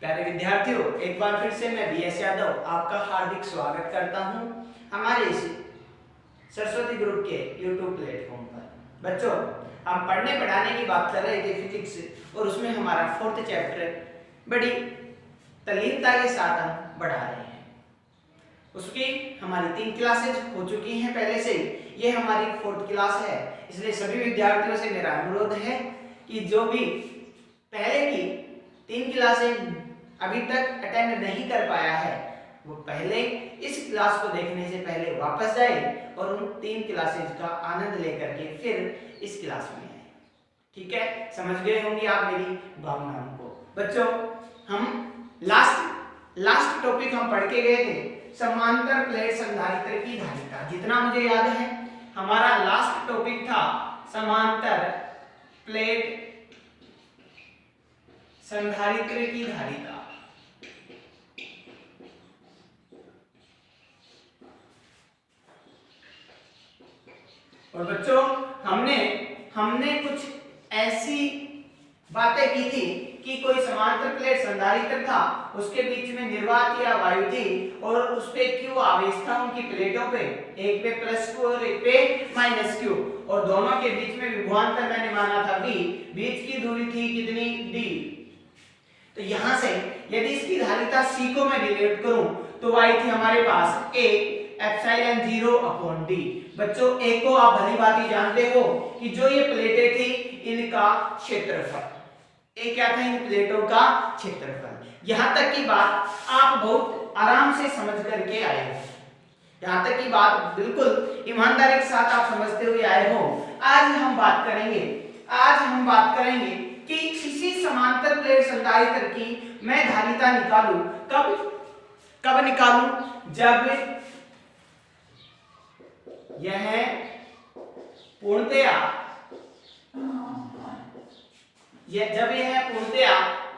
प्यारे विद्यार्थियों, एक बार फिर से मैं बीएस यादव आपका हार्दिक स्वागत करता हूं हमारे इस सरस्वती ग्रुप के यूट्यूब प्लेटफॉर्म पर। बच्चों, हम पढ़ने पढ़ाने की बात कर रहे थे फिजिक्स, और उसमें हमारा 4th चैप्टर बड़ी तल्लीनता के साथ हम बढ़ा रहे हैं। उसकी हमारी 3 क्लासेज हो चुकी हैं पहले से ही। ये हमारी 4th क्लास है, इसलिए सभी विद्यार्थियों से मेरा अनुरोध है कि जो भी पहले की 3 क्लासें अभी तक अटेंड नहीं कर पाया है वो पहले इस क्लास को देखने से पहले वापस जाए और उन 3 क्लासेज का आनंद लेकर के फिर इस क्लास में आए। ठीक है, समझ गए होंगे आप मेरी भावनाओं को। बच्चों, हम लास्ट टॉपिक हम पढ़ के गए थे समांतर प्लेट संधारित्र की धारिता। जितना मुझे याद है हमारा लास्ट टॉपिक था समांतर प्लेट संधारित्र की धारिता। और बच्चों, हमने कुछ ऐसी बातें की थी कि कोई समांतर प्लेट संधारित्र था, उसके बीच में निर्वात या वायु थी और उस पे Q आवेश था उनकी प्लेटों पे, एक पे +Q और एक पे -Q, और दोनों के बीच में विभवांतर मैंने माना था V, बीच की दूरी थी कितनी D। तो यहां से यदि इसकी धारिता C को मैं डिनोट करूं तो आई थी हमारे पास A एप्सिलॉन 0/d। बच्चों, A को आप भली भांति जानते हो कि जो ये प्लेटें थी इनका क्षेत्रफल। A क्या था? इन प्लेटों का क्षेत्रफल। यहां तक की बात आप बहुत आराम से समझ करके आए हो, यहां तक की बात बिल्कुल ईमानदारी के साथ आप समझते हुए आए हो। आज हम बात करेंगे कि किसी समांतर प्लेट संधारित्र की मैं धारिता निकालूं। कब निकालूं? जब यह पूर्णतया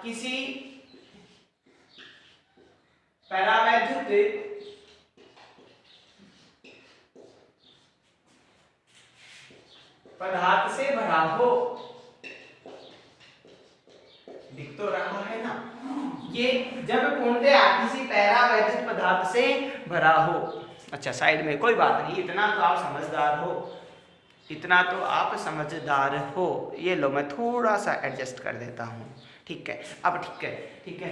किसी परावैद्युत पदार्थ से भरा हो। दिख तो रहा है ना, ये जब पूर्णतया किसी परावैद्युत पदार्थ से भरा हो। अच्छा, साइड में कोई बात नहीं, इतना तो आप समझदार हो। ये लो, मैं थोड़ा सा एडजस्ट कर देता हूँ। ठीक है, अब ठीक है।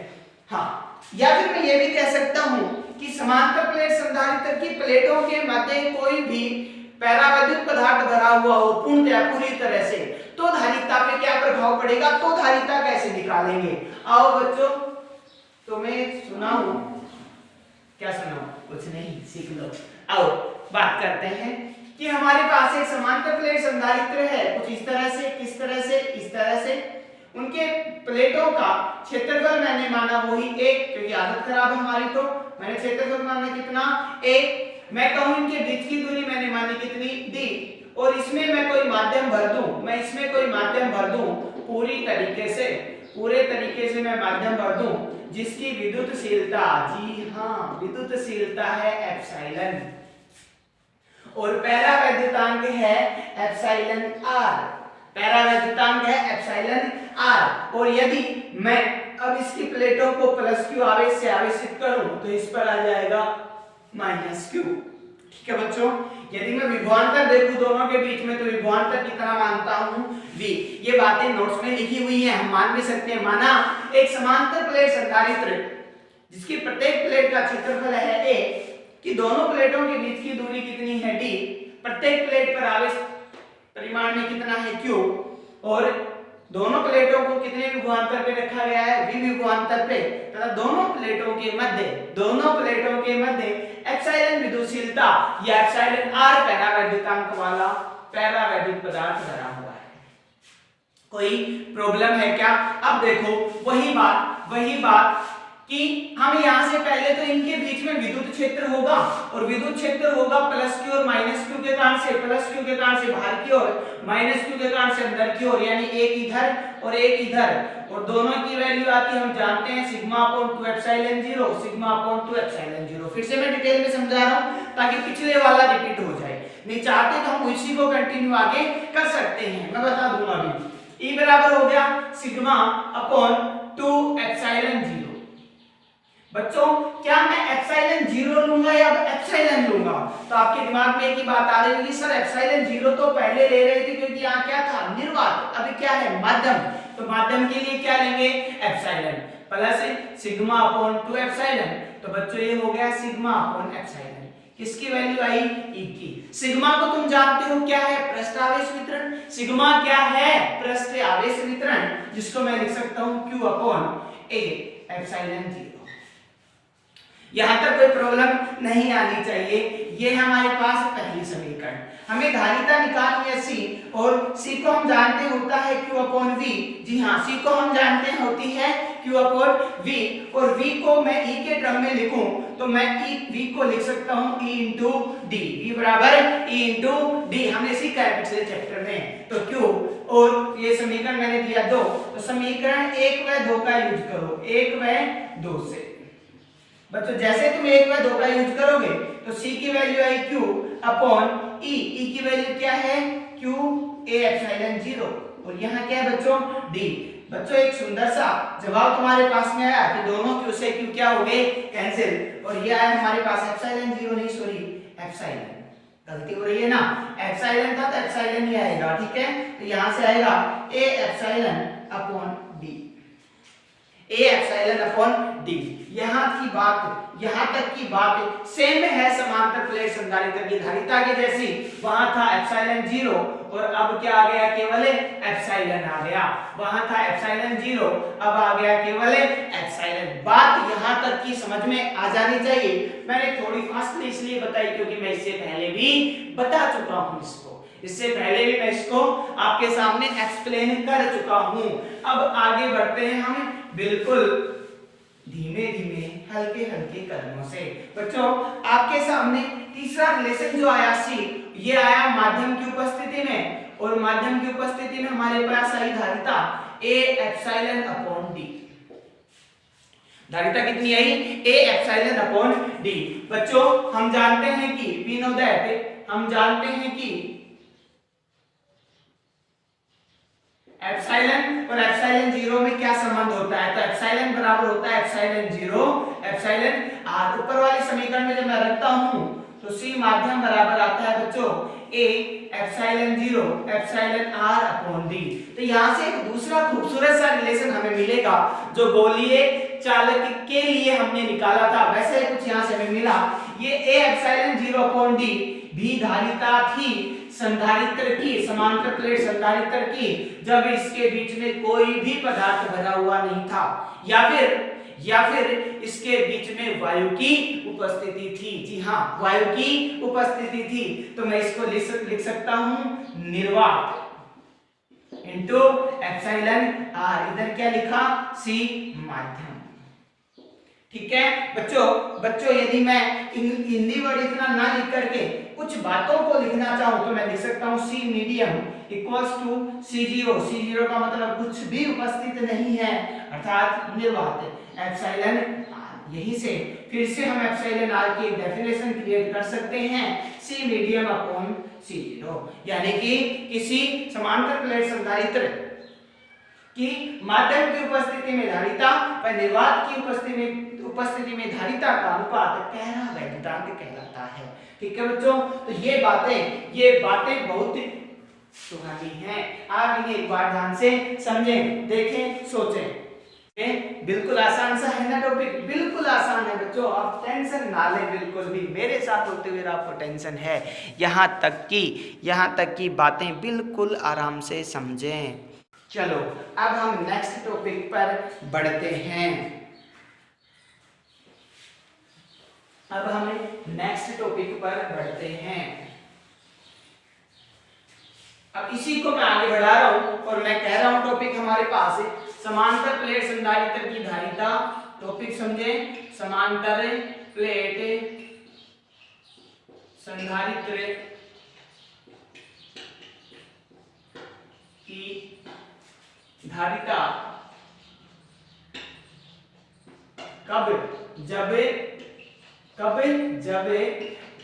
हाँ, या फिर मैं ये भी कह सकता हूँ कि समांतर प्लेट संधारित्र की प्लेटों के मध्य कोई भी परावैद्युत पदार्थ भरा हुआ हो पूर्णतया पूरी तरह से, तो धारिता पे क्या प्रभाव पड़ेगा, तो धारिता कैसे निकालेंगे। आओ बच्चों, तुम्हें सुनाऊं? क्या सुनाऊं? कुछ नहीं, सीख लो। आओ बात करते हैं कि हमारे पास एक समांतर प्लेट संधारित्र है, कुछ इस तरह से, किस तरह से, इस तरह से। उनके प्लेटों का क्षेत्रफल मैंने माना वही 1, क्योंकि आदत खराब है हमारी, तो मैंने क्षेत्रफल माना कितना 1। मैं कहूं इनके बीच की दूरी मैंने मानी कितनी D, और इसमें मैं कोई माध्यम भर दूं, पूरे तरीके से मैं माध्यम भर दूं जिसकी विद्युतशीलता, जी हां, विद्युतशीलता है एप्सिलॉन, और परावैद्युतांक है एप्सिलॉन r। और यदि मैं अब इसकी प्लेटों को +Q आवेश से आवेशित करूं तो इस पर आ जाएगा -Q। ठीक है बच्चों, यदि मैं विभवांतर देखूं दोनों के बीच में तो विभवांतर कितना मानता हूं V। ये बातें नोट्स में लिखी हुई हैं, हम मान भी सकते हैं। माना एक समांतर प्लेट संधारित्र जिसकी प्रत्येक प्लेट का क्षेत्रफल है A, कि दोनों प्लेटों के बीच की दूरी कितनी है D, प्रत्येक प्लेट पर आवेश परिमाण में कितना है Q, और दोनों प्लेटों को कितने विभवांतर पे रखा गया है, V विभवांतर पे, तथा दोनों प्लेटों के मध्य एप्सिलॉन विद्युतशीलता या एप्सिलॉन r परावैद्युतांक वाला परावैद्युत पदार्थ भरा हुआ है। कोई प्रॉब्लम है क्या? अब देखो वही बात कि हम यहाँ से पहले तो इनके बीच में विद्युत क्षेत्र होगा, और विद्युत क्षेत्र होगा +Q और -Q के कारण से, +Q के कारण से बाहर की ओर, -Q के कारण से अंदर की ओर, यानी एक इधर और एक इधर, और दोनों की वैल्यू आती हम जानते हैं σ/2 एप्सिलॉन 0, σ/2 एप्सिलॉन 0। फिर से मैं डिटेल में समझा रहा हूँ ताकि पिछले वाला रिपीट हो जाए। नहीं चाहते तो हम उसी को कंटिन्यू आगे कर सकते हैं, मैं बता दूंगा अभी। E बराबर हो गया σ/2 एप्सिलॉन 0। बच्चों क्या मैं एप्सिलॉन 0 लूंगा या एप्सिलॉन लूंगा? तो आपके दिमाग में एक ही बात आ रही होगी, सर एप्सिलॉन 0 तो पहले ले रहे थे क्योंकि यहाँ क्या था, निर्वात, अभी क्या है, माध्यम। तो माध्यम के लिए क्या लेंगे, epsilon plus sigma upon 2 epsilon. तो बच्चों ये हो गया सिग्मा अपॉन एप्सिलॉन। किसकी वैल्यू आई, ई की। सिग्मा को तुम जानते हो क्या है, पृष्ठ आवेश वितरण। सिग्मा क्या है, पृष्ठ आवेश वितरण, जिसको मैं लिख सकता हूं Q अपॉन A एप्सिलॉन 0। यहां तक कोई प्रॉब्लम नहीं आनी चाहिए। ये हमारे पास पहली समीकरण। हमें धारिता निकालनी है C, और C को हम जानते होता है Q अपॉन V। जी हाँ, C को हम जानते हैं होती है Q अपॉन V, और V को मैं E के क्रम में लिखूं तो मैं V को लिख सकता हूं E इंटू डी। V बराबर E इंटू डी, हमने सीखा है पिछले चैप्टर में। तो Q, और ये समीकरण मैंने दिया 2, तो समीकरण 1 व 2 का यूज करो, 1 व 2 से। बच्चों जैसे तुम 1 व 2 का यूज करोगे तो C की वैल्यू आई Q अपॉन E। E की वैल्यू क्या है, Q A एप्सिलॉन 0, और यहाँ क्या है बच्चों, D। बच्चों एक सुंदर सा जवाब तुम्हारे पास में आया कि दोनों Q से Q क्या हो गए, कैंसिल, और ये आया हमारे पास एप्सिलॉन 0 नहीं, सॉरी एप्सिलॉन, गलती हो रही है ना, एप्सिलॉन था तो एप्सिलॉन ही आएगा, ठीक है। तो यहाँ से आएगा A epsilon upon D, A epsilon upon D। यहाँ तक की बात सेम है समांतर प्लेट संधारित्र की धारिता के जैसी। वहां था एप्सिलॉन 0 और अब क्या आ गया, केवल एप्सिलॉन आ गया। वहां था एप्सिलॉन 0, अब आ गया केवल एप्सिलॉन। बात यहाँ तक की समझ में आ जानी चाहिए। मैंने थोड़ी फास्टली इसलिए बताई क्योंकि मैं इससे पहले भी बता चुका हूँ इससे पहले भी मैं इसको आपके सामने एक्सप्लेन कर चुका हूँ। अब आगे बढ़ते हैं हम बिल्कुल धीमे धीमे हल्के हल्के कदमों से। बच्चों आपके सामने तीसरा रिलेशन जो आया C, ये आया माध्यम की उपस्थिति में, और माध्यम की उपस्थिति में हमारे पास आई धारिता A एप्सिलॉन अपॉन D। धारिता कितनी आई, A एप्सिलॉन अपॉन D। बच्चों हम जानते हैं कि we know that, हम जानते हैं कि एप्सिलॉन और एप्सिलॉन 0 में क्या संबंध होता है, तो एप्सिलॉन बराबर होता है एप्सिलॉन 0 एप्सिलॉन r। ऊपर वाले समीकरण में जब मैं रखता हूं तो C माध्यम बराबर आता है बच्चों A epsilon 0 epsilon r upon D। तो यहां से एक दूसरा खूबसूरत सा रिलेशन हमें मिलेगा जो गोलीय चालक के लिए हमने निकाला था, वैसे कुछ यहां से हमें मिला। ये A एप्सिलॉन 0 अपॉन D भी धारिता थी संधारित्र की, समांतर प्लेट संधारित्र की, जब इसके बीच में कोई भी पदार्थ भरा हुआ नहीं था, या फिर इसके बीच में वायु की उपस्थिति थी। जी हाँ, वायु की उपस्थिति थी। तो मैं इसको लिख सकता हूं निर्वात इंटू एप्सिलॉन r। इधर क्या लिखा, C माध्यम। ठीक है बच्चों यदि मैं हिंदी वर्ड इतना ना लिख करके कुछ बातों को लिखना चाहूं तो मैं लिख सकता हूं C medium equals to C0। C0 का मतलब कुछ भी उपस्थित नहीं है, अर्थात निर्वात एप्सिलॉन r। यहीं से फिर से हम एप्सिलॉन r की एक डेफिनेशन क्रिएट कर सकते हैं, C मीडियम अपॉन C0, यानी कि किसी समांतर प्लेट संधारित्र की माध्यम की उपस्थिति में धारिता व निर्वात की उपस्थिति में धारिता का अनुपात गहरा वैद्युतांक कहलाता है। ठीक है बच्चों, तो ये बातें बहुत सुहानी हैं। आप इन्हें एक बार ध्यान से समझें, देखें, सोचें। बिल्कुल आसान सा है ना टॉपिक, बिल्कुल आसान है बच्चों, आप टेंशन ना लें बिल्कुल भी। मेरे साथ होते हुए आपको टेंशन है, यहाँ तक की बातें बिल्कुल आराम से समझें। चलो अब हम नेक्स्ट टॉपिक पर बढ़ते हैं। अब इसी को मैं आगे बढ़ा रहा हूं और मैं कह रहा हूं टॉपिक हमारे पास है समांतर प्लेट संधारित्र की धारिता। टॉपिक समझे, समांतर प्लेट संधारित्र की धारिता जब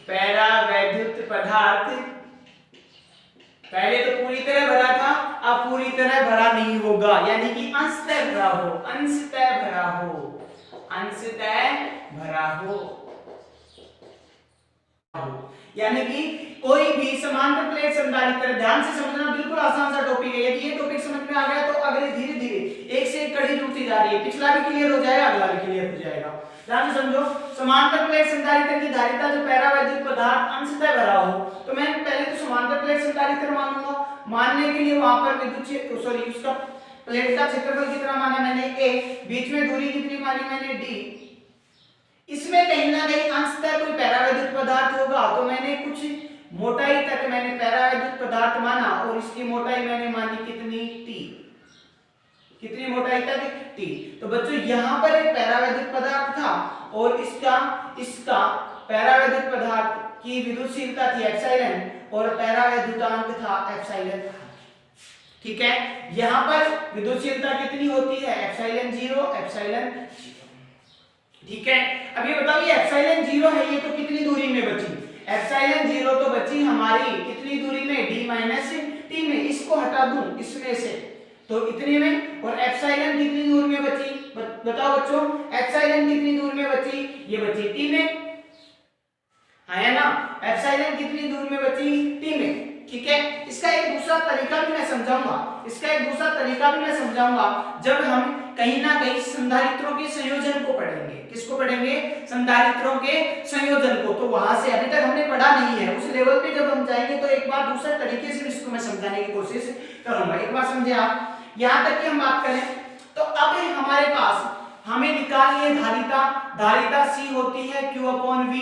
पैरावैद्युत पदार्थ पहले तो पूरी तरह भरा था, अब पूरी तरह भरा नहीं होगा, यानी कि अंशतः भरा हो। अंशतः भरा हो। यानी कि कोई भी समांतर प्लेट संधारित्र, ध्यान से समझना, बिल्कुल आसान सा टॉपिक है। यदि ये टॉपिक समझ में आ गया तो अगले धीरे धीरे एक से एक कड़ी जुड़ती जा रही है, पिछला भी क्लियर हो जाएगा, अगला भी क्लियर हो जाएगा। ध्यान से समझो, समांतर प्लेट संधारित्र की धारिता जो पैरावैद्युत पदार्थ अंशतः भरा हो, तो मैं पहले तो समांतर प्लेट संधारित्र मानूंगा। मानने के लिए वहां पर विद्युत सॉरी उसका प्लेट का क्षेत्रफल कितना माना मैंने a, बीच में दूरी कितनी मानी मैंने d, इसमें कहीं ना कहीं अंशतः कोई पैरावैद्युत पदार्थ होगा, तो मैंने कुछ मोटाई तक मैंने पैरावैद्युत पदार्थ माना और इसकी मोटाई मैंने मानी कितनी t, कितनी मोटाई तक t। तो बच्चों यहाँ पर एक पैरावैद्युत पदार्थ था और इसका पैरावैद्युत पदार्थ की विद्युतशीलता थी एप्सिलॉन और पैरावैद्युतांक था एप्सिलॉन। ठीक है, यहाँ पर विद्युतशीलता कितनी होती है एप्सिलॉन 0 एप्सिलॉन 0। ठीक है, अब ये बताओ ये एप्सिलॉन 0 है, ये तो कितनी दूरी में बची? एप्सिलॉन 0 तो बची हमारी कितनी दूरी में? d माइनस t में। इसको हटा दूं इसमें से तो इतने में, और एप्सिलॉन कितनी दूर में बची? बताओ बच्चों, एप्सिलॉन कितनी दूर में बची? ये बची t में, है ना? एप्सिलॉन कितनी दूर में बची? t में। ठीक है, इसका एक दूसरा तरीका भी मैं समझाऊंगा, जब हम कहीं ना कहीं संधारित्रों के संयोजन को पढ़ेंगे। किसको पढ़ेंगे? संधारित्रों के संयोजन को। तो वहां से अभी तक हमने पढ़ा नहीं है, उस लेवल पे जब हम जाएंगे तो एक बार दूसरे तरीके से इसको मैं समझाने की कोशिश करूंगा। एक बार समझे आप? यहां तक की हम बात करें तो अब हमारे पास हमें निकालनी है धारिता C होती है Q/V।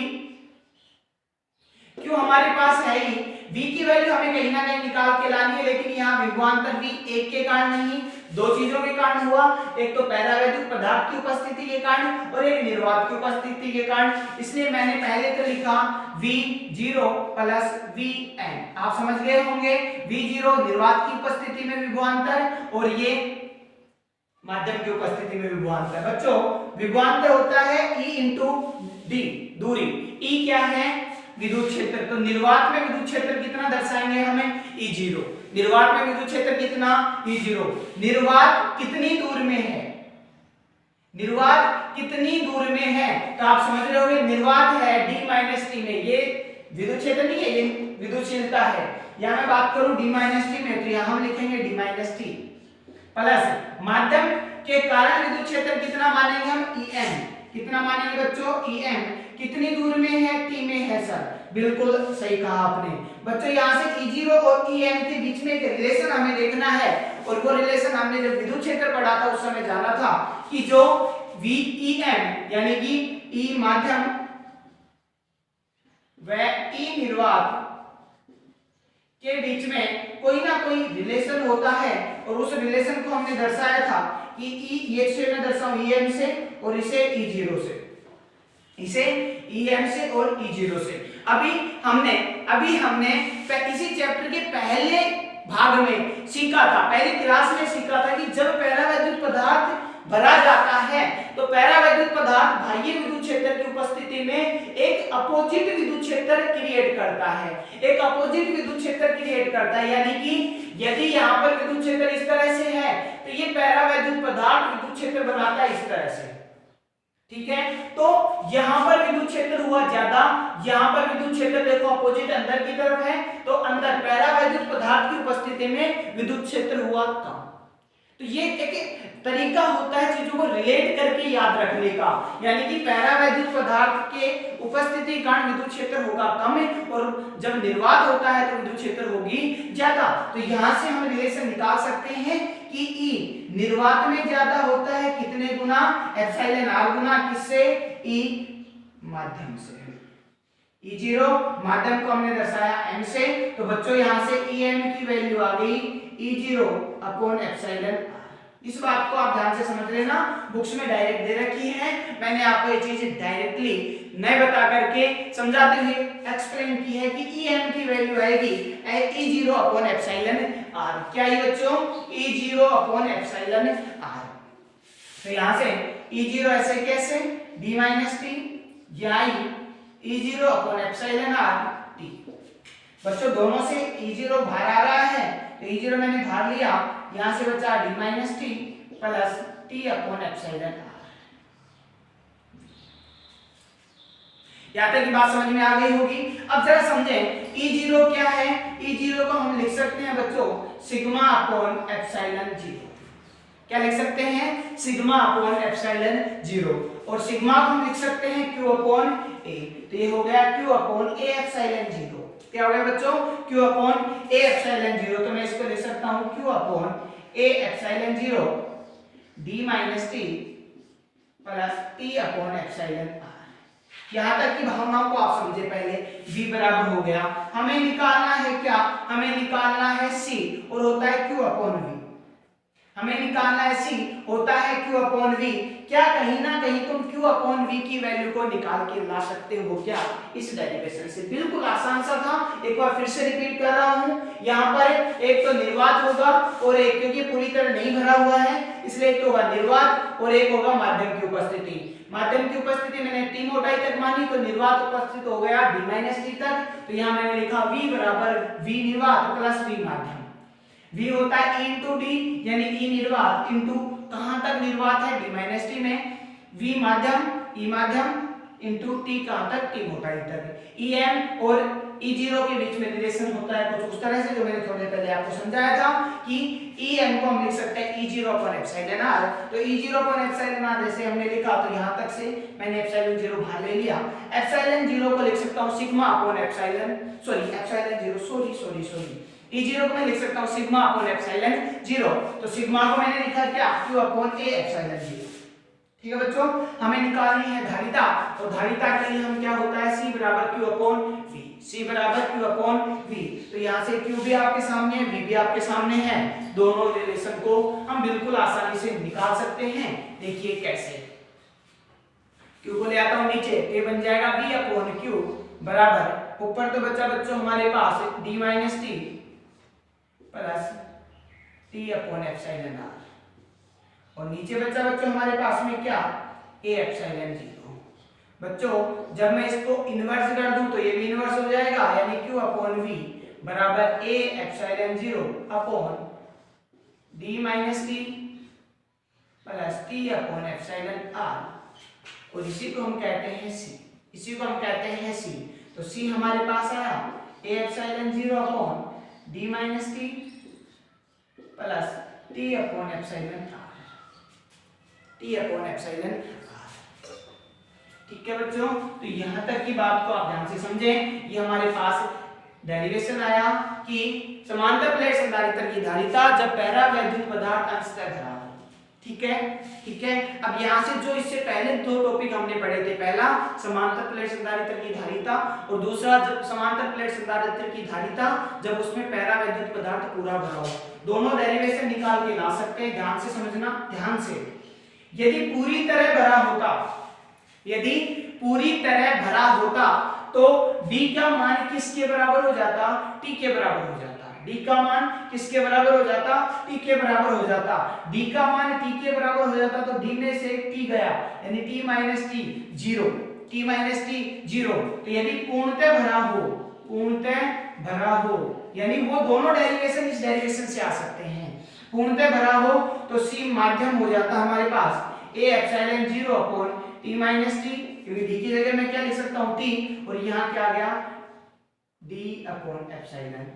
क्यों हमारे पास है ही, V की वैल्यू हमें कहीं ना कहीं निकाल के लानी है, लेकिन यहाँ विभवांतर V एक के कारण नहीं, दो चीजों के कारण हुआ, एक तो पैरावैद्युत पदार्थ की उपस्थिति के कारण और एक निर्वात की उपस्थिति के कारण। इसलिए मैंने पहले तो लिखा V0 प्लस Vn। आप समझ गए होंगे, V0 निर्वात की उपस्थिति में विभवांतर और ये माध्यम की उपस्थिति में विभवांतर। बच्चों विभवांतर होता है E इंटू D, दूरी। E क्या है? विद्युत क्षेत्र। तो निर्वात में विद्युत क्षेत्र कितना दर्शाएंगे हमें? E0। निर्वात में विद्युत क्षेत्र कितना? E0। निर्वात कितनी दूर में है? निर्वात कितनी दूर में है? तो आप समझ रहे होंगे, निर्वात है d माइनस t में। ये विद्युत क्षेत्र नहीं है, ये विद्युतशीलता है। यहां मैं बात करूं d माइनस t में, तो यहां हम लिखेंगे d माइनस t प्लस माध्यम के कारण विद्युत क्षेत्र कितना मानेंगे हम? En। कितना मानेंगे बच्चों? En। कितनी दूर में है? t में है सर, बिल्कुल सही कहा आपने। बच्चों यहाँ से E0 और En के बीच में एक रिलेशन हमें देखना है, और वो रिलेशन हमने जब विद्युत क्षेत्र पढ़ा था उस समय जाना था कि जो VEn यानी कि E माध्यम व E निर्वात के बीच में कोई ना कोई रिलेशन होता है, और उस रिलेशन को हमने दर्शाया था कि ये से मैं दर्शाऊं EM से और इसे E0 से, इसे EM से और E0 से। अभी हमने इसी चैप्टर के पहले भाग में सीखा था, पहली क्लास में सीखा था कि जब पैरावैद्युत पदार्थ भरा जाता है तो पैरावैद्युत पदार्थ बाह्य विद्युत क्षेत्र की उपस्थिति में एक अपोजिट विद्युत क्षेत्र क्रिएट करता है, एक अपोजिट विद्युत क्षेत्र क्रिएट करता है। यानी कि यदि यहाँ पर विद्युत क्षेत्र इस तरह से है तो ये पैरावैद्युत पदार्थ विद्युत क्षेत्र बनाता है इस तरह से। ठीक है, तो यहाँ पर विद्युत क्षेत्र हुआ ज्यादा, यहाँ पर विद्युत क्षेत्र देखो अपोजिट अंदर की तरफ है, तो अंदर पैरावैद्युत पदार्थ की उपस्थिति में विद्युत क्षेत्र हुआ कम। तो ये एक तरीका होता है चीजों को रिलेट करके याद रखने का, यानी कि पैरावैद्युत पदार्थ के उपस्थिति के कारण विद्युत क्षेत्र होगा कम और जब निर्वात होता है तो विद्युत क्षेत्र होगी ज्यादा। तो यहाँ से हम रिलेशन निकाल सकते हैं कि E निर्वात में ज्यादा होता है कितने गुना? एप्सिलॉन r गुना किससे? E माध्यम से। E0 माध्यम को हमने दर्शाया m से, तो बच्चों यहाँ से Em की वैल्यू आ गई E0 अपॉन एप्सिलॉन r। इस बात को आप ध्यान से समझ लेना, बुक्स में डायरेक्ट दे रखी है, मैंने आपको ये चीज डायरेक्टली नहीं बता करके समझाते हुए एक्सप्लेन की है कि Em की वैल्यू आएगी E0 अपॉन एप्सिलॉन r। क्या है बच्चों? E0 upon epsilon r। तो यहाँ से E0 ऐसे कैसे? d माइनस t या E0 upon epsilon r t। बच्चों दोनों से E0 बाहर आ रहा है, तो E0 मैंने बाहर लिया, यहाँ से बचा d minus t plus t upon epsilon r। यहाँ तक की बात समझ में आ गई होगी। अब जरा समझें E0 क्या है। E0 को हम लिख सकते हैं बच्चों सिग्मा अपॉन एप्सिलॉन 0। क्या लिख सकते हैं? Sigma upon epsilon 0। और सिग्मा को हम लिख सकते हैं Q अपॉन A। तो ये हो गया Q अपॉन A एप्सिलॉन 0। क्या हो गया बच्चों? Q upon A epsilon 0। तो मैं इसको लिख सकता हूं Q upon A epsilon 0 D minus T plus T upon epsilon R। यहां तक की भावनाओं को आप समझे पहले। V बराबर हो गया, हमें निकालना है क्या? हमें निकालना है C और होता है Q अपॉन V। हमें निकालना है C होता है Q अपॉन V। क्या कहीं ना कहीं तुम Q अपॉन V की वैल्यू को निकाल के ला सकते हो क्या? इस डेरिवेशन से। बिल्कुल आसान सा था। एक बार फिर से रिपीट कर रहा हूं। यहाँ पर एक तो निर्वात होगा और एक, क्योंकि पूरी तरह नहीं भरा हुआ है इसलिए एक तो होगा निर्वात और एक होगा माध्यम की उपस्थिति। माध्यम की उपस्थिति मैंने T मोटाई तक मानी तो निर्वात उपस्थित हो गया D माइनस T तक। तो यहाँ मैंने लिखा V बराबर V निर्वात प्लस V माध्यम। V होता है E इंटू डी यानी E निर्वात इंटू कहां तक निर्वात है D माइनस टी में, V माध्यम E माध्यम इंटू T कहां तक T मोटाई तक। EM और E0 के बीच में रिलेशन होता है कुछ उस तरह से जो मैंने थोड़े पहले आपको समझाया था कि EM को हम लिख सकते हैं E0 अपॉन एप्सिलॉन R। तो E0 अपॉन एप्सिलॉन R जैसे हमने लिखा तो यहां तक से मैंने एप्सिलॉन 0 बाहर ले लिया। एप्सिलॉन 0 को लिख सकता हूं sigma upon epsilon epsilon 0 E0 को मैं लिख सकता हूं सिग्मा अपॉन एप्सिलॉन 0। तो सिग्मा को मैंने लिखा क्या? Q upon A epsilon 0। ठीक है बच्चों, हमें निकालनी है धारिता। तो धारिता के लिए हम क्या होता है C बराबर Q अपॉन V। C बराबर Q अपॉन V। तो यहाँ से Q भी आपके सामने है, V भी आपके सामने है। दोनों रिलेशन को हम बिल्कुल आसानी से निकाल सकते हैं। देखिए कैसे। Q को ले आता हूं नीचे, A बन जाएगा V अपॉन Q बराबर ऊपर तो बच्चा बच्चों हमारे पास D minus T plus T upon epsilon R और नीचे बच्चा बच्चों हमारे पास में क्या? A epsilon 0। बच्चों जब मैं इसको इन्वर्स कर दूं तो ये भी इन्वर्स हो जाएगा यानी Q अपॉन V बराबर A epsilon 0 upon D minus T plus T upon epsilon R और इसी को हम कहते हैं C। इसी को हम कहते हैं C। तो C हमारे पास आया A epsilon 0 upon D minus T plus T upon epsilon R। T upon epsilon R। ठीक है बच्चों, तो यहां तक की बात को आप ध्यान से समझें। ये हमारे पास डेरिवेशन आया कि समांतर प्लेट संधारित्र की धारिता जब पैरावैद्युत पदार्थ अंशतः भरा हो। ठीक है, ठीक है। अब यहाँ से जो इससे पहले दो टॉपिक हमने पढ़े थे, पहला समांतर प्लेट संधारित्र की धारिता और दूसरा जब समांतर प्लेट संधारित्र की धारिता जब उसमें पैरावैद्युत पदार्थ पूरा भरा हो। दोनों डेरिवेशन निकाल के ला सकते हैं। ध्यान से समझना, ध्यान से। यदि पूरी तरह भरा होता, यदि पूरी तरह भरा होता तो D का मान किसके बराबर हो जाता? T के बराबर हो जाता। D का मान किसके बराबर हो जाता? T के बराबर हो जाता। D का मान T के बराबर हो जाता तो D में से T गया यानी T minus T 0। T minus T 0। तो यदि पूर्णतः भरा हो, पूर्णतः भरा हो यानी वो दोनों डेरिवेशन इस डेरिवेशन से आ सकते हैं। पूर्णतः भरा हो तो C माध्यम हो जाता हमारे पास A epsilon 0 upon T minus T, क्योंकि D की जगह मैं क्या लिख सकता हूं T और यहाँ क्या आ गया D अपॉन एप्सिलॉन।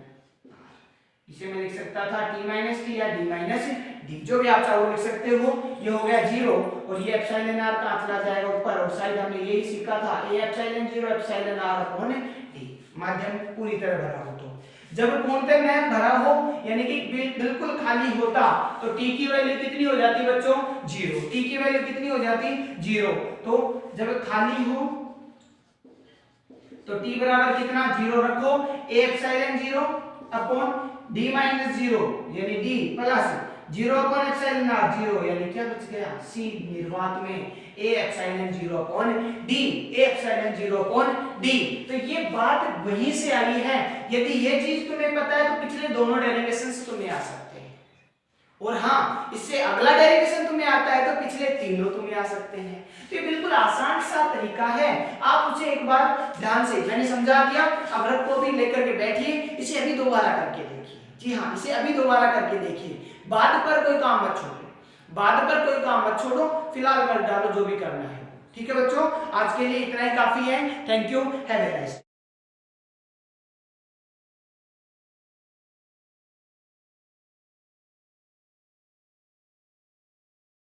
इसे मैं लिख सकता था T माइनस T या D माइनस D, जो भी आप चाहो लिख सकते हो। ये हो गया 0 और ये एप्सिलॉन R कहाँ चला जाएगा ऊपर और साइड हमने यही सीखा था A epsilon 0 epsilon R upon D। माध्यम पूरी तरह भरा हो तो जब पूर्णतः में भरा हो यानी कि बिल्कुल खाली होता तो T की वैल्यू कितनी हो जाती बच्चों? 0। T की वैल्यू कितनी हो जाती? 0। तो जब खाली हो तो T बराबर कितना? 0 रखो। A epsilon 0 upon D minus 0 यानी D plus 0 upon epsilon R 0 यानी क्या बच गया? C निर्वात में A epsilon 0 upon D, A epsilon 0 upon D। तो ये बात वहीं से आई है। यदि ये चीज तुम्हें पता है तो पिछले दोनों डेरिवेशन से तुम्हें आ सकते हैं और हाँ इससे अगला डेरिवेशन तुम्हें आता है तो पिछले तीनों तुम्हें आ सकते हैं। तो ये बिल्कुल आसान सा तरीका है। आप उसे एक बार ध्यान से, मैंने समझा दिया, अब रख को भी लेकर के बैठिए, इसे अभी दोबारा करके देखिए। जी हाँ, इसे अभी दोबारा करके देखिए। बाद पर कोई काम मत छोड़ो, बाद पर कोई काम मत छोड़ो, फिलहाल कर डालो जो भी करना है। ठीक है बच्चों, आज के लिए इतना ही काफी है। Thank you, have a nice.